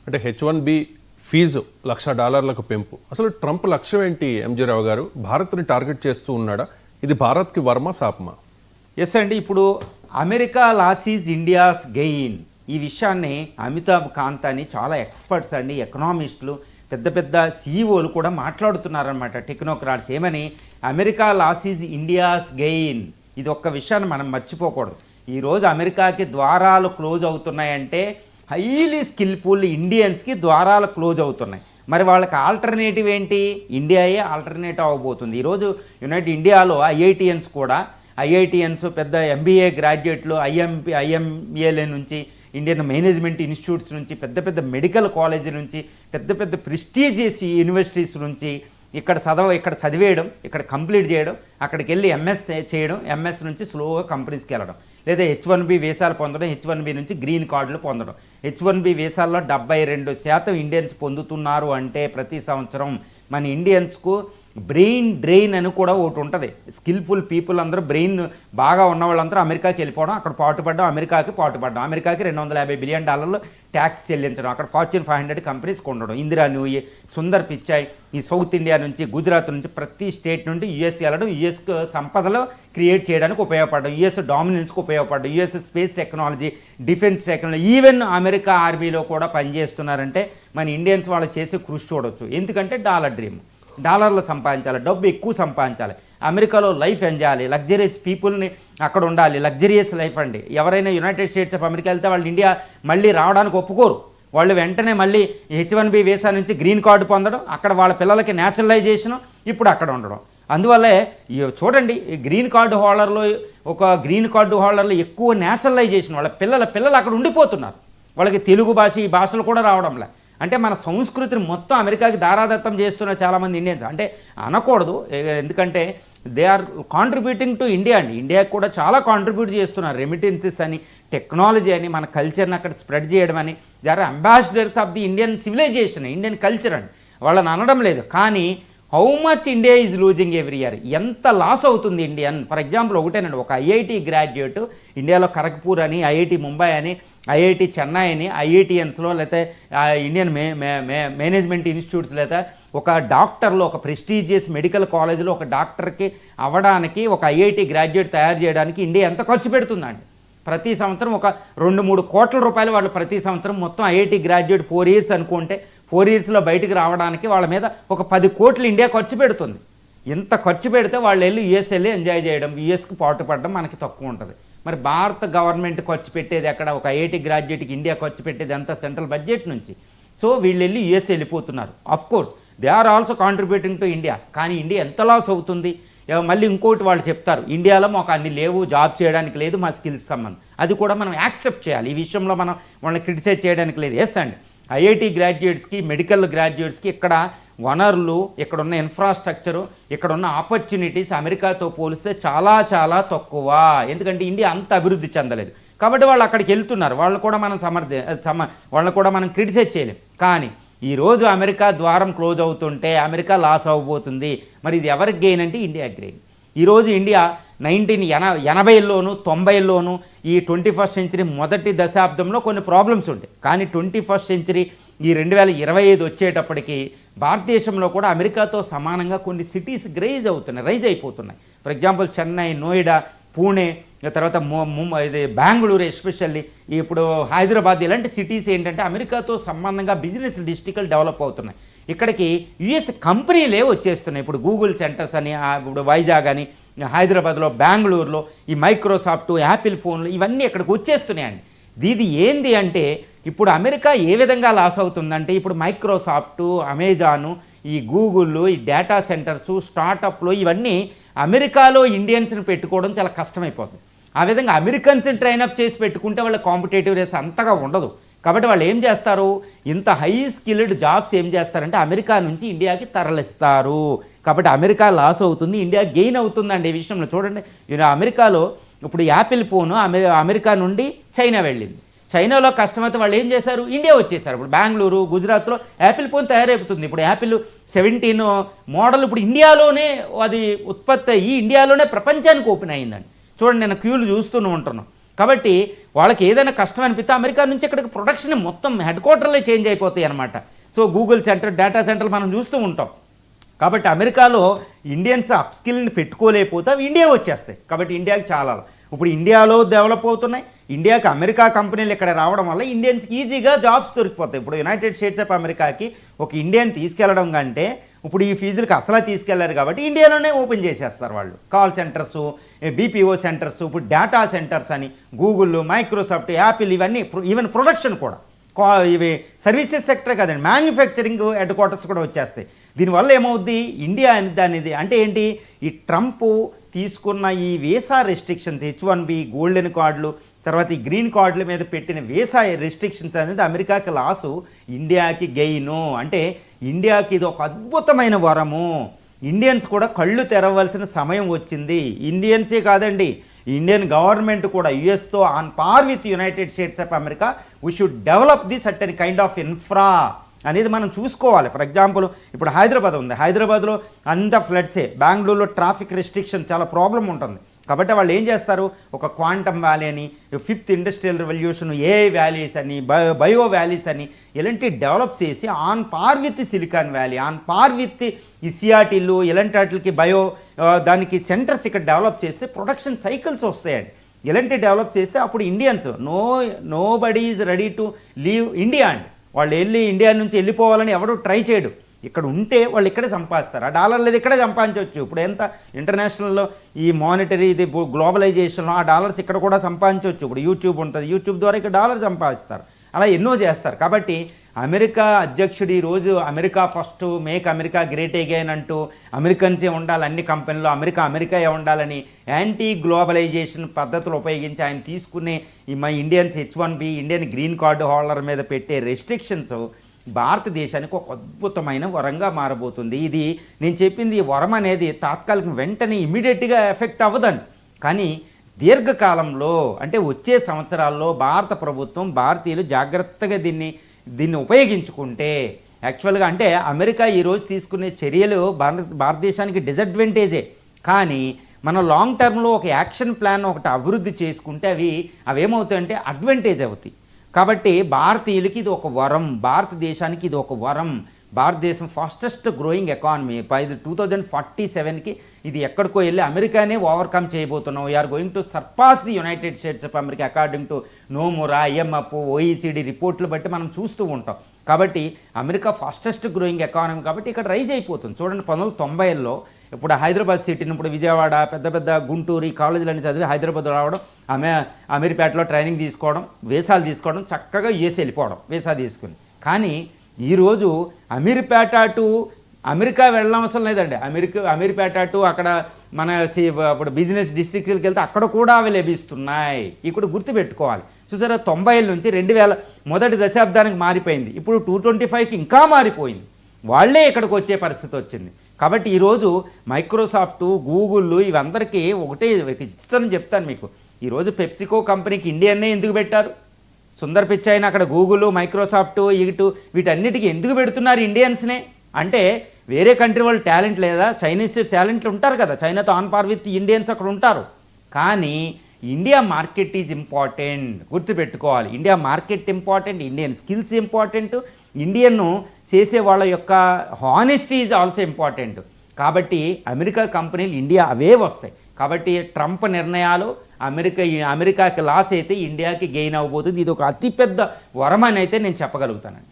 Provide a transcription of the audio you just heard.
అంటే H1B fee $1,00,000 పెంపు. అసలు ట్రంప్ లక్ష్యం ఏంటి? ఎంజీ రావు గారు భారత్ని టార్గెట్ చేస్తూ ఉన్నాడా? ఇది భారత్కి వర్మ శాపమా? ఎస్ అండి, ఇప్పుడు America loss is India's gain ఈ విషయాన్ని అమితాబ్ కాంత్ అని చాలా ఎక్స్పర్ట్స్ అండి, ఎకనామిస్టులు, పెద్ద పెద్ద సీఈఓలు కూడా మాట్లాడుతున్నారనమాట. టెక్నోక్రాట్స్ ఏమని, America loss is India's gain. ఇది ఒక్క విషయాన్ని మనం మర్చిపోకూడదు. ఈరోజు అమెరికాకి ద్వారాలు క్లోజ్ అవుతున్నాయంటే హైలీ స్కిల్ఫుల్ ఇండియన్స్కి ద్వారాలు క్లోజ్ అవుతున్నాయి. మరి వాళ్ళకి ఆల్టర్నేటివ్ ఏంటి? ఇండియాయే ఆల్టర్నేటివ్ అవ్వబోతుంది. ఈరోజు యునైటెడ్ ఇండియాలో ఐఐటిఎన్స్ పెద్ద ఎంబీఏ గ్రాడ్యుయేట్లు, ఐఎంఏల నుంచి, ఇండియన్ మేనేజ్మెంట్ ఇన్స్టిట్యూట్స్ నుంచి, పెద్ద పెద్ద మెడికల్ కాలేజీ నుంచి, పెద్ద పెద్ద ప్రెస్టీజియస్ యూనివర్సిటీస్ నుంచి ఇక్కడ చదివేయడం, ఇక్కడ కంప్లీట్ చేయడం, అక్కడికి వెళ్ళి ఎంఎస్ చేయడం, ఎంఎస్ నుంచి స్లోగా కంపెనీస్కి వెళ్ళడం, లేదా H1B వీసాలు పొందడం, H1B నుంచి గ్రీన్ కార్డులు పొందడం. H1B వీసాల్లో 72% ఇండియన్స్ పొందుతున్నారు అంటే ప్రతి సంవత్సరం మన ఇండియన్స్కు బ్రెయిన్ డ్రెయిన్ అని కూడా ఒకటి ఉంటుంది. స్కిల్ఫుల్ పీపుల్ అందరూ, బ్రెయిన్ బాగా ఉన్న వాళ్ళందరూ అమెరికాకి వెళ్ళిపోవడం, అక్కడ పాటుపడడం, అమెరికాకి $250 బిలియన్ ట్యాక్స్ చెల్లించడం, అక్కడ ఫార్చ్యూన్ 500 కంపెనీస్ ఉండడం. ఇందిరా నూయి, సుందర్ పిచాయ్ ఈ సౌత్ ఇండియా నుంచి, గుజరాత్ నుంచి, ప్రతి స్టేట్ నుండి యుఎస్ వెళ్ళడం, యుఎస్ సంపదలో క్రియేట్ చేయడానికి ఉపయోగపడడం, యుఎస్ డామినెన్స్కి ఉపయోగపడడం, US space technology, defence technology, even America ఆర్మీలో కూడా పనిచేస్తున్నారంటే మన ఇండియన్స్ వాళ్ళు చేసే కృషి చూడవచ్చు. ఎందుకంటే డాలర్లు సంపాదించాలి, డబ్బు ఎక్కువ సంపాదించాలి, అమెరికాలో లైఫ్ ఎంజాయ్ చేయాలి, లగ్జరియస్ పీపుల్ని అక్కడ ఉండాలి, లగ్జరియస్ లైఫ్ అండి. ఎవరైనా యునైటెడ్ స్టేట్స్ ఆఫ్ అమెరికా వెళ్తే వాళ్ళు ఇండియా మళ్ళీ రావడానికి ఒప్పుకోరు. వాళ్ళు వెంటనే మళ్ళీ H1B వీసా నుంచి గ్రీన్ కార్డు పొందడం, అక్కడ వాళ్ళ పిల్లలకి న్యాచురలైజేషను, ఇప్పుడు అక్కడ ఉండడం. అందువల్లే చూడండి, గ్రీన్ కార్డు హోల్డర్లో ఎక్కువ న్యాచురలైజేషన్, వాళ్ళ పిల్లలు అక్కడ ఉండిపోతున్నారు. వాళ్ళకి తెలుగు భాష, ఈ భాషలు కూడా రావడంలే. అంటే మన సంస్కృతిని మొత్తం అమెరికాకి దారాదత్తం చేస్తున్న చాలామంది ఇండియన్స్. అంటే అనకూడదు, ఎందుకంటే they are contributing to India అండి. ఇండియాకి కూడా చాలా కాంట్రిబ్యూట్ చేస్తున్నారు. రెమిటెన్సెస్ అని, టెక్నాలజీ అని, మన కల్చర్ని అక్కడ స్ప్రెడ్ చేయడం అని. They are ambassadors of the Indian civilisation, Indian culture అండి. వాళ్ళని అనడం లేదు, కానీ how much India is losing every year, ఎంత లాస్ అవుతుంది ఇండియన్. ఫర్ ఎగ్జాంపుల్ ఒకటేనండి, ఒక ఐఐటి గ్రాడ్యుయేట్ ఇండియాలో ఖరగ్పూర్ అని, ఐఐటి ముంబై అని, ఐఐటి చెన్నై అని, ఐఐటిఎన్స్లో, లేకపోతే ఇండియన్ మేనేజ్మెంట్ ఇన్స్టిట్యూట్స్, లేదా ఒక డాక్టర్లో, ఒక ప్రెస్టీజియస్ మెడికల్ కాలేజీలో ఒక డాక్టర్కి అవ్వడానికి, ఒక ఐఐటి గ్రాడ్యుయేట్ తయారు చేయడానికి ఇండియా ఎంత ఖర్చు పెడుతుందండి? ప్రతి సంవత్సరం ఒక 2-3 కోట్ల రూపాయలు వాళ్ళు ప్రతి సంవత్సరం, మొత్తం ఐఐటి గ్రాడ్యుయేట్ 4 years అనుకుంటే 4 yearsలో బయటికి రావడానికి వాళ్ళ మీద ఒక 10 కోట్లు ఇండియా ఖర్చు పెడుతుంది. ఇంత ఖర్చు పెడితే వాళ్ళు వెళ్ళి యుఎస్ వెళ్ళి ఎంజాయ్ చేయడం, యుఎస్కి పాటుపడడం మనకి తక్కువ ఉంటుంది. మరి భారత గవర్నమెంట్ ఖర్చు పెట్టేది ఎక్కడ? ఒక ఐఐటి గ్రాడ్యుయేట్కి ఇండియా ఖర్చు పెట్టేది అంతా సెంట్రల్ బడ్జెట్ నుంచి. సో వీళ్ళు వెళ్ళి యుఎస్ వెళ్ళిపోతున్నారు. Course they are also contributing to India. కానీ ఇండియా ఎంత లాస్ అవుతుంది? మళ్ళీ ఇంకోటి వాళ్ళు చెప్తారు, ఇండియాలో మాకు అన్ని లేవు, జాబ్ చేయడానికి లేదు, మా స్కిల్స్ సంబంధం. అది కూడా మనం యాక్సెప్ట్ చేయాలి. ఈ విషయంలో మనం వాళ్ళని క్రిటిసైజ్ చేయడానికి లేదు. ఎస్ అండి, ఐఐటి గ్రాడ్యుయేట్స్కి, మెడికల్ గ్రాడ్యుయేట్స్కి ఇక్కడ వనరులు, ఇక్కడున్న ఇన్ఫ్రాస్ట్రక్చరు, ఇక్కడున్న ఆపర్చునిటీస్ అమెరికాతో పోలిస్తే చాలా చాలా తక్కువ. ఎందుకంటే ఇండియా అంత అభివృద్ధి చెందలేదు కాబట్టి వాళ్ళు అక్కడికి వెళ్తున్నారు. వాళ్ళని కూడా మనం క్రిటిసైజ్ చేయలేం. కానీ ఈరోజు అమెరికా ద్వారం క్లోజ్ అవుతుంటే అమెరికా లాస్ అవ్వబోతుంది. మరి ఇది ఎవరికి గెయిన్ అంటే ఇండియా గెయిన్. ఈరోజు ఇండియా 1980లోను 90లోను ఈ 21st century మొదటి దశాబ్దంలో కొన్ని ప్రాబ్లమ్స్ ఉంటాయి. కానీ 21st century ఈ 2025 వచ్చేటప్పటికి భారతదేశంలో కూడా అమెరికాతో సమానంగా కొన్ని సిటీస్ రైజ్ అయిపోతున్నాయి. ఫర్ ఎగ్జాంపుల్ చెన్నై, నోయిడా, పూణే, తర్వాత ఇది బెంగళూరు, ఎస్పెషల్లీ ఇప్పుడు హైదరాబాద్, ఇలాంటి సిటీస్ ఏంటంటే అమెరికాతో సంబంధంగా బిజినెస్ డిస్ట్రిక్ట్లు డెవలప్ అవుతున్నాయి. ఇక్కడికి యుఎస్ కంపెనీలే వచ్చేస్తున్నాయి. ఇప్పుడు గూగుల్ సెంటర్స్ అని, ఇప్పుడు వైజాగ్ అని, హైదరాబాద్లో, బెంగళూరులో ఈ మైక్రోసాఫ్ట్, యాపిల్ ఫోన్లు ఇవన్నీ ఇక్కడికి వచ్చేస్తున్నాయండి. ఇది ఏంది అంటే ఇప్పుడు అమెరికా ఏ విధంగా లాస్ అవుతుందంటే, ఇప్పుడు మైక్రోసాఫ్ట్, అమెజాను, ఈ గూగుల్, ఈ డేటా సెంటర్స్, స్టార్టప్లు ఇవన్నీ అమెరికాలో ఇండియన్స్ని పెట్టుకోవడం చాలా కష్టమైపోతుంది. ఆ విధంగా అమెరికన్స్ని ట్రైనప్ చేసి పెట్టుకుంటే వాళ్ళ కాంపిటేటివ్నెస్ అంతగా ఉండదు. కాబట్టి వాళ్ళు ఏం చేస్తారు, ఇంత హై స్కిల్డ్ జాబ్స్ ఏం చేస్తారంటే అమెరికా నుంచి ఇండియాకి తరలిస్తారు. కాబట్టి అమెరికా లాస్ అవుతుంది, ఇండియా గెయిన్ అవుతుందండి. ఈ విషయంలో చూడండి, అమెరికాలో ఇప్పుడు యాపిల్ ఫోను అమెరికా నుండి చైనా వెళ్ళింది. చైనాలో కష్టమైతే వాళ్ళు ఏం చేశారు, ఇండియా వచ్చేసారు. ఇప్పుడు బెంగళూరు, గుజరాత్లో యాపిల్ ఫోన్ తయారైపోతుంది. ఇప్పుడు యాపిల్ 17 మోడల్ ఇప్పుడు ఇండియాలోనే అది ఉత్పత్తి అయ్యి ఇండియాలోనే ప్రపంచానికి ఓపెన్ అయ్యిందండి. చూడండి, నేను క్యూలు చూస్తూనే ఉంటున్నాను. కాబట్టి వాళ్ళకి ఏదైనా కష్టం అనిపిస్తే అమెరికా నుంచి ఇక్కడికి ప్రొడక్షన్ మొత్తం హెడ్ క్వార్టర్లే చేంజ్ అయిపోతాయి అనమాట. సో గూగుల్ సెంటర్, డేటా సెంటర్లు మనం చూస్తూ ఉంటాం. కాబట్టి అమెరికాలో ఇండియన్స్ అప్ స్కిల్ని పెట్టుకోలేకపోతే అవి ఇండియా వచ్చేస్తాయి. కాబట్టి ఇండియాకి చాలా ఇప్పుడు ఇండియాలో డెవలప్ అవుతున్నాయి. ఇండియాకి అమెరికా కంపెనీలు ఇక్కడ రావడం వల్ల ఇండియన్స్కి ఈజీగా జాబ్స్ దొరికిపోతాయి. ఇప్పుడు యునైటెడ్ స్టేట్స్ ఆఫ్ అమెరికాకి ఒక ఇండియన్ తీసుకెళ్లడం కంటే ఇప్పుడు ఈ ఫీజులకు అసలు తీసుకెళ్లారు కాబట్టి ఇండియాలోనే ఓపెన్ చేసేస్తారు వాళ్ళు. కాల్ సెంటర్సు, బీపీఓ సెంటర్స్, ఇప్పుడు డేటా సెంటర్స్ అని గూగుల్, మైక్రోసాఫ్ట్, యాపిల్ ఇవన్నీ, ఈవెన్ ప్రొడక్షన్ కూడా, ఇవి సర్వీసెస్ సెక్టర్ కదండి, మ్యానుఫ్యాక్చరింగ్ హెడ్ క్వార్టర్స్ కూడా వచ్చేస్తాయి. దీనివల్ల ఏమవుద్ది, ఇండియా అనేది అంటే ఏంటి, ఈ ట్రంప్ తీసుకున్న ఈ వీసా రెస్ట్రిక్షన్స్, H1B, గోల్డెన్ కార్డులు, తర్వాత ఈ గ్రీన్ కార్డుల మీద పెట్టిన వీసా రెస్ట్రిక్షన్స్ అనేది అమెరికాకి లాసు, ఇండియాకి గెయిను. అంటే ఇండియాకి ఇది ఒక అద్భుతమైన వరము. ఇండియన్స్ కూడా కళ్ళు తెరవలసిన సమయం వచ్చింది. ఇండియన్సే కాదండి, ఇండియన్ గవర్నమెంట్ కూడా యుఎస్తో on par with United States of America we should develop the certain kind of infra అనేది మనం చూసుకోవాలి. ఫర్ ఎగ్జాంపుల్ ఇప్పుడు హైదరాబాద్ ఉంది, హైదరాబాద్లో అంత ఫ్లడ్సే, బెంగళూరులో ట్రాఫిక్ రెస్ట్రిక్షన్ చాలా ప్రాబ్లం ఉంటుంది. కాబట్టి వాళ్ళు ఏం చేస్తారు, ఒక క్వాంటమ్ వ్యాలీ అని, 5th industrial revolution, AI valleys అని, బయో వ్యాలీస్ అని ఇలాంటి డెవలప్ చేసి on par with silicon valley, on par with ఈ సియాటిల్లు ఇలాంటి వాటికి దానికి సెంటర్స్ ఇక్కడ డెవలప్ చేస్తే ప్రొడక్షన్ సైకిల్స్ వస్తాయండి. ఇలాంటి డెవలప్ చేస్తే అప్పుడు Indians no body is ready to leave India అండి. వాళ్ళు ఇండియా నుంచి వెళ్ళిపోవాలని ఎవరు ట్రై చేయడు. ఇక్కడ ఉంటే వాళ్ళు ఇక్కడే సంపాదిస్తారు. ఆ డాలర్లు ఇది ఇక్కడే సంపాదించవచ్చు. ఇప్పుడు ఎంత ఇంటర్నేషనల్లో ఈ మానిటరీ ఇది గ్లోబలైజేషన్లో ఆ డాలర్స్ ఇక్కడ కూడా సంపాదించవచ్చు. ఇప్పుడు యూట్యూబ్ ఉంటుంది, యూట్యూబ్ ద్వారా ఇక్కడ డాలర్ సంపాదిస్తారు. అలా ఎన్నో చేస్తారు. కాబట్టి అమెరికా అధ్యక్షుడు ఈరోజు America first, make America great again అంటూ అమెరికన్సే ఉండాలి అన్ని కంపెనీలో, అమెరికాయే ఉండాలని యాంటీ గ్లోబలైజేషన్ పద్ధతులు ఉపయోగించి ఆయన తీసుకునే మా Indians H1B, Indian green card holder మీద పెట్టే రెస్ట్రిక్షన్స్ భారతదేశానికి ఒక అద్భుతమైన వరంగా మారబోతుంది. ఇది నేను చెప్పింది, ఈ వరం అనేది తాత్కాలికం, వెంటనే ఇమీడియట్గా ఎఫెక్ట్ అవ్వదండి. కానీ దీర్ఘకాలంలో అంటే వచ్చే సంవత్సరాల్లో భారత ప్రభుత్వం, భారతీయులు జాగ్రత్తగా దీన్ని ఉపయోగించుకుంటే యాక్చువల్గా అంటే అమెరికా ఈరోజు తీసుకునే చర్యలు భారతదేశానికి డిసడ్వాంటేజే. కానీ మన లాంగ్ టర్మ్లో ఒక యాక్షన్ ప్లాన్ ఒకటి అభివృద్ధి చేసుకుంటే అవి ఏమవుతాయంటే అడ్వాంటేజ్ అవుతాయి. కాబట్టి భారతీయులకి ఇది ఒక వరం, భారతదేశానికి ఇది ఒక వరం. భారతదేశం ఫాస్టెస్ట్ గ్రోయింగ్ ఎకానమీ, 2047కి ఇది ఎక్కడికో వెళ్ళి అమెరికానే ఓవర్కమ్ చేయబోతున్నాం. We are going to surpass the United States of America according to Nomura, IMF, OECD రిపోర్ట్లు బట్టి మనం చూస్తూ ఉంటాం. కాబట్టి అమెరికా ఫాస్టెస్ట్ గ్రోయింగ్ ఎకానమీ కాబట్టి ఇక్కడ రైజ్ అయిపోతుంది. చూడండి 1990లో ఇప్పుడు హైదరాబాద్ సిటీని, ఇప్పుడు విజయవాడ, పెద్ద గుంటూరు ఈ కాలేజీలన్నీ చదివి హైదరాబాద్ రావడం, అమీర్పేటలో ట్రైనింగ్ తీసుకోవడం, వీసాలు తీసుకోవడం, చక్కగా US వెళ్ళిపోవడం వీసా తీసుకుని. కానీ ఈరోజు అమీర్పేట టు అమెరికా వెళ్ళడం అవసరం లేదండి. అమీర్పేట టు అక్కడ మన ఇప్పుడు బిజినెస్ డిస్ట్రిక్ట్కి వెళ్తే అక్కడ కూడా అవి లభిస్తున్నాయి. ఇక్కడ గుర్తుపెట్టుకోవాలి. చూసారా, 90ల నుంచి 2000 మొదటి దశాబ్దానికి మారిపోయింది. ఇప్పుడు 225కి ఇంకా మారిపోయింది. వాళ్ళే ఇక్కడికి వచ్చే పరిస్థితి వచ్చింది. కాబట్టి ఈరోజు మైక్రోసాఫ్ట్, గూగుల్ ఇవందరికీ ఒకటే ఇస్తానని చెప్తాను మీకు. ఈరోజు పెప్సికో కంపెనీకి ఇండియన్నే ఎందుకు పెట్టారు? సుందర్ పిచ్చై అయినా అక్కడ గూగుల్, మైక్రోసాఫ్ట్, వీటన్నిటికీ ఎందుకు పెడుతున్నారు ఇండియన్స్నే? అంటే వేరే కంట్రీ వాళ్ళు టాలెంట్ లేదా? చైనీస్ టాలెంట్లు ఉంటారు కదా, చైనాతో ఆన్ పార్ విత్ ఇండియన్స్ అక్కడ ఉంటారు. కానీ ఇండియా మార్కెట్ ఈజ్ ఇంపార్టెంట్, గుర్తుపెట్టుకోవాలి. India market important, Indian skills important, ఇండియన్ను చేసే వాళ్ళ యొక్క హానెస్టీ ఈజ్ ఆల్సో ఇంపార్టెంట్. కాబట్టి అమెరికా కంపెనీలు ఇండియా అవే వస్తాయి. కాబట్టి ట్రంప్ నిర్ణయాలు అమెరికాకి లాస్ అయితే ఇండియాకి గెయిన్ అవ్వబోతుంది. ఇది ఒక అతిపెద్ద వరం అని అయితే నేను చెప్పగలుగుతానండి.